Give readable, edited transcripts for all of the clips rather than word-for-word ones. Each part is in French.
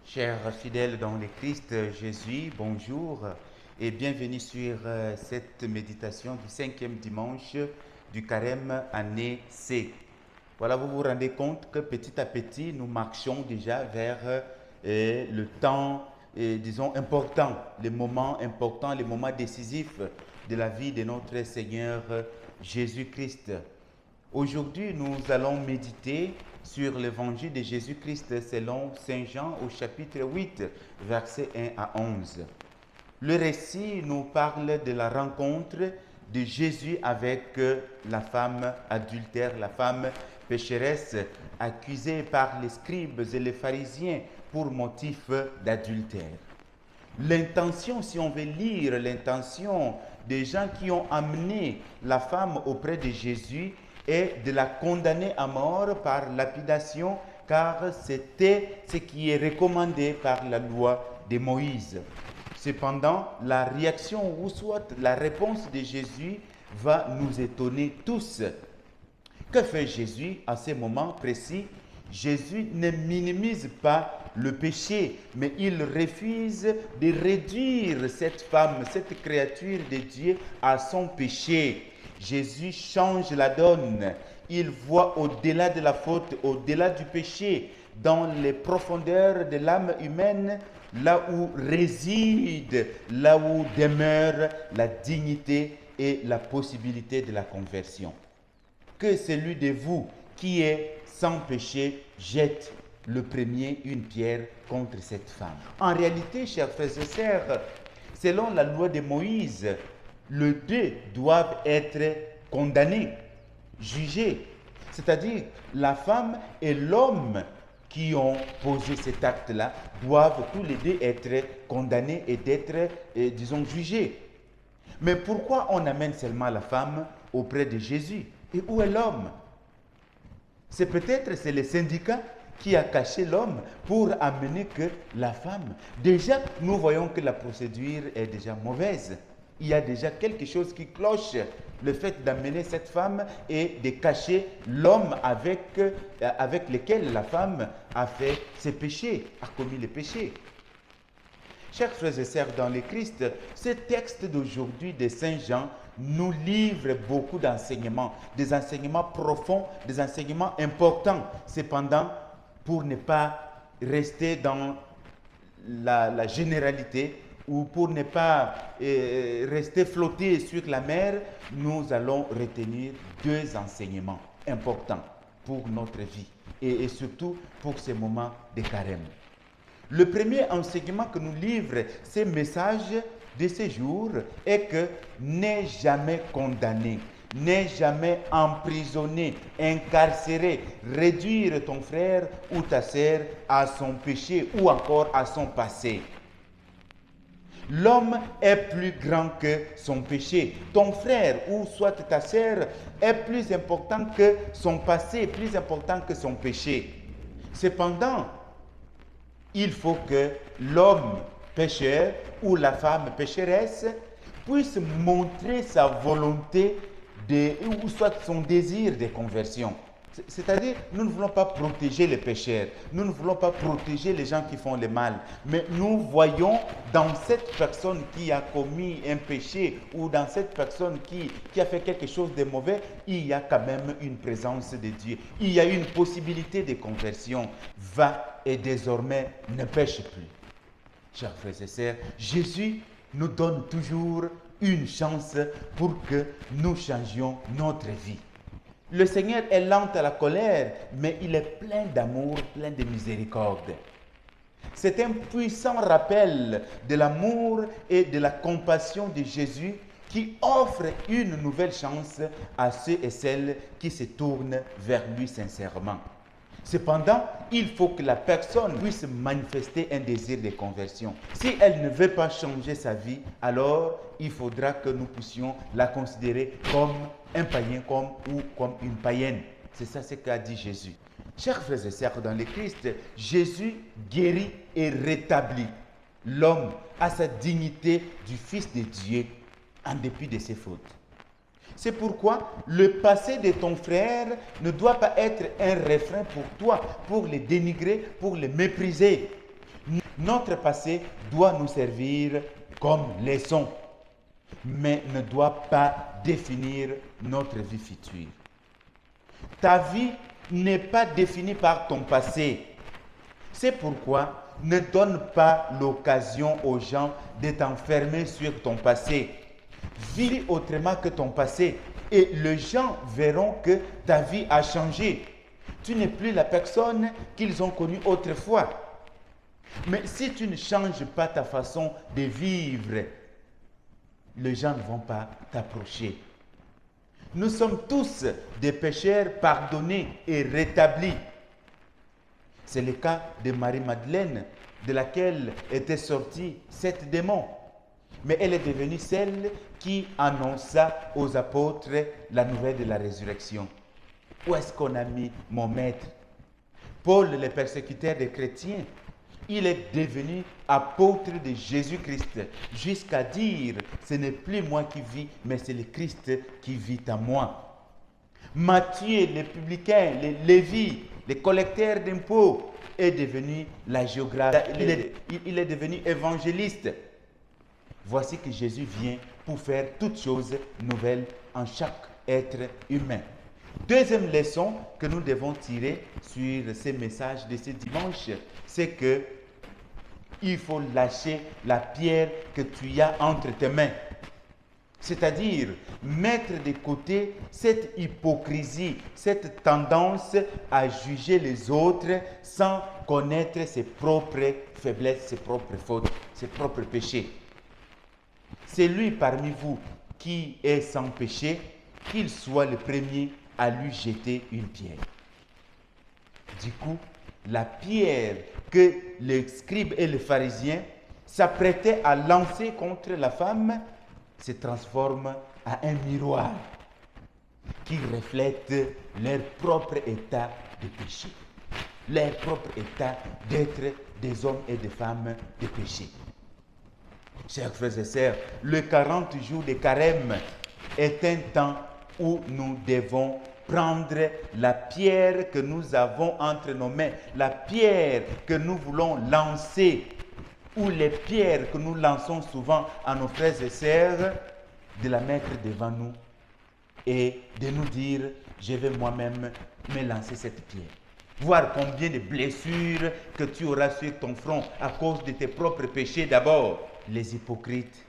Chers fidèles dans le Christ Jésus, bonjour et bienvenue sur cette méditation du 5e dimanche du carême année C. Voilà, vous vous rendez compte que petit à petit, nous marchons déjà vers le temps, disons, important, les moments importants, les moments décisifs de la vie de notre Seigneur Jésus-Christ. Aujourd'hui, nous allons méditer sur l'évangile de Jésus-Christ selon Saint Jean au chapitre 8, versets 1 à 11. Le récit nous parle de la rencontre de Jésus avec la femme adultère, la femme pécheresse, accusée par les scribes et les pharisiens pour motif d'adultère. L'intention, si on veut lire l'intention des gens qui ont amené la femme auprès de Jésus, est de la condamner à mort par lapidation, car c'était ce qui est recommandé par la loi de Moïse. Cependant, la réaction ou soit la réponse de Jésus va nous étonner tous. Que fait Jésus à ce moment précis? Jésus ne minimise pas le péché, mais il refuse de réduire cette femme, cette créature de Dieu à son péché. Jésus change la donne. Il voit au-delà de la faute, au-delà du péché, dans les profondeurs de l'âme humaine, là où réside, là où demeure la dignité et la possibilité de la conversion. Que celui de vous qui est sans péché jette le premier une pierre contre cette femme. En réalité, chers frères et sœurs, selon la loi de Moïse, les deux doivent être condamnés, jugés. C'est-à-dire, la femme et l'homme qui ont posé cet acte-là doivent tous les deux être condamnés et d'être, disons, jugés. Mais pourquoi on amène seulement la femme auprès de Jésus? Et où est l'homme? C'est le syndicat qui a caché l'homme pour amener que la femme. Déjà, nous voyons que la procédure est déjà mauvaise. Il y a déjà quelque chose qui cloche, le fait d'amener cette femme et de cacher l'homme avec lequel la femme a fait ses péchés, a commis les péchés. Chers frères et sœurs dans le Christ, ce texte d'aujourd'hui de Saint Jean nous livre beaucoup d'enseignements, des enseignements profonds, des enseignements importants. Cependant, pour ne pas rester dans la généralité, ou pour ne pas rester flotté sur la mer, nous allons retenir deux enseignements importants pour notre vie et surtout pour ces moments de carême. Le premier enseignement que nous livre ces messages de ce jour est que n'es jamais condamné, n'es jamais emprisonné, incarcéré, réduire ton frère ou ta sœur à son péché ou encore à son passé. L'homme est plus grand que son péché. Ton frère ou soit ta sœur est plus important que son passé, plus important que son péché. Cependant, il faut que l'homme pécheur ou la femme pécheresse puisse montrer sa volonté ou soit son désir de conversion. C'est-à-dire, nous ne voulons pas protéger les pécheurs, nous ne voulons pas protéger les gens qui font le mal, mais nous voyons dans cette personne qui a commis un péché ou dans cette personne qui a fait quelque chose de mauvais, il y a quand même une présence de Dieu, il y a une possibilité de conversion. Va et désormais ne pêche plus. Chers frères et sœurs, Jésus nous donne toujours une chance pour que nous changions notre vie. Le Seigneur est lent à la colère, mais il est plein d'amour, plein de miséricorde. C'est un puissant rappel de l'amour et de la compassion de Jésus qui offre une nouvelle chance à ceux et celles qui se tournent vers lui sincèrement. Cependant, il faut que la personne puisse manifester un désir de conversion. Si elle ne veut pas changer sa vie, alors il faudra que nous puissions la considérer comme un païen ou comme une païenne. C'est ça ce qu'a dit Jésus. Chers frères et sœurs dans le Christ, Jésus guérit et rétablit l'homme à sa dignité du Fils de Dieu en dépit de ses fautes. C'est pourquoi le passé de ton frère ne doit pas être un refrain pour toi, pour le dénigrer, pour le mépriser. Notre passé doit nous servir comme leçon, mais ne doit pas définir notre vie future. Ta vie n'est pas définie par ton passé. C'est pourquoi ne donne pas l'occasion aux gens de t'enfermer sur ton passé. Vis autrement que ton passé et les gens verront que ta vie a changé. Tu n'es plus la personne qu'ils ont connue autrefois. Mais si tu ne changes pas ta façon de vivre, les gens ne vont pas t'approcher. Nous sommes tous des pécheurs pardonnés et rétablis. C'est le cas de Marie-Madeleine, de laquelle était sorti 7 démons. Mais elle est devenue celle qui annonça aux apôtres la nouvelle de la résurrection. Où est-ce qu'on a mis mon maître? Paul, le persécuteur des chrétiens, il est devenu apôtre de Jésus-Christ, jusqu'à dire, ce n'est plus moi qui vis, mais c'est le Christ qui vit en moi. Matthieu, les publicains, les Lévi, les collecteurs d'impôts, est devenu la géographe. Il est devenu évangéliste. Voici que Jésus vient pour faire toutes choses nouvelles en chaque être humain. Deuxième leçon que nous devons tirer sur ces messages de ce dimanche, c'est que il faut lâcher la pierre que tu as entre tes mains. C'est-à-dire mettre de côté cette hypocrisie, cette tendance à juger les autres sans connaître ses propres faiblesses, ses propres fautes, ses propres péchés. C'est lui parmi vous qui est sans péché, qu'il soit le premier à lui jeter une pierre. Du coup, la pierre que les scribes et les pharisiens s'apprêtaient à lancer contre la femme se transforme en un miroir qui reflète leur propre état de péché, leur propre état d'être des hommes et des femmes de péché. Chers frères et sœurs, le 40 jours de carême est un temps où nous devons prendre la pierre que nous avons entre nos mains, la pierre que nous voulons lancer, ou les pierres que nous lançons souvent à nos frères et sœurs, de la mettre devant nous et de nous dire, je vais moi-même me lancer cette pierre. Voir combien de blessures que tu auras sur ton front à cause de tes propres péchés d'abord. Les hypocrites,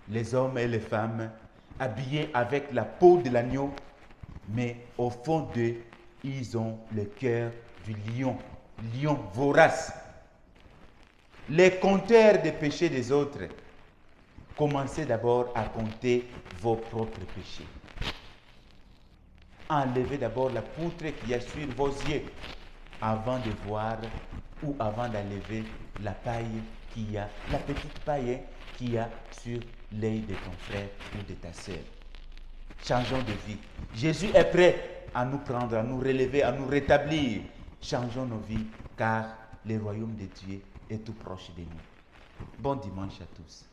les hommes et les femmes, habillés avec la peau de l'agneau, mais au fond d'eux, ils ont le cœur du lion vorace. Les compteurs des péchés des autres, commencez d'abord à compter vos propres péchés. Enlevez d'abord la poutre qui est sur vos yeux avant de voir ou avant d'enlever la paille qu'il y a, la petite paille qu'il y a sur l'œil de ton frère ou de ta sœur. Changeons de vie. Jésus est prêt à nous prendre, à nous relever, à nous rétablir. Changeons nos vies car le royaume de Dieu est tout proche de nous. Bon dimanche à tous.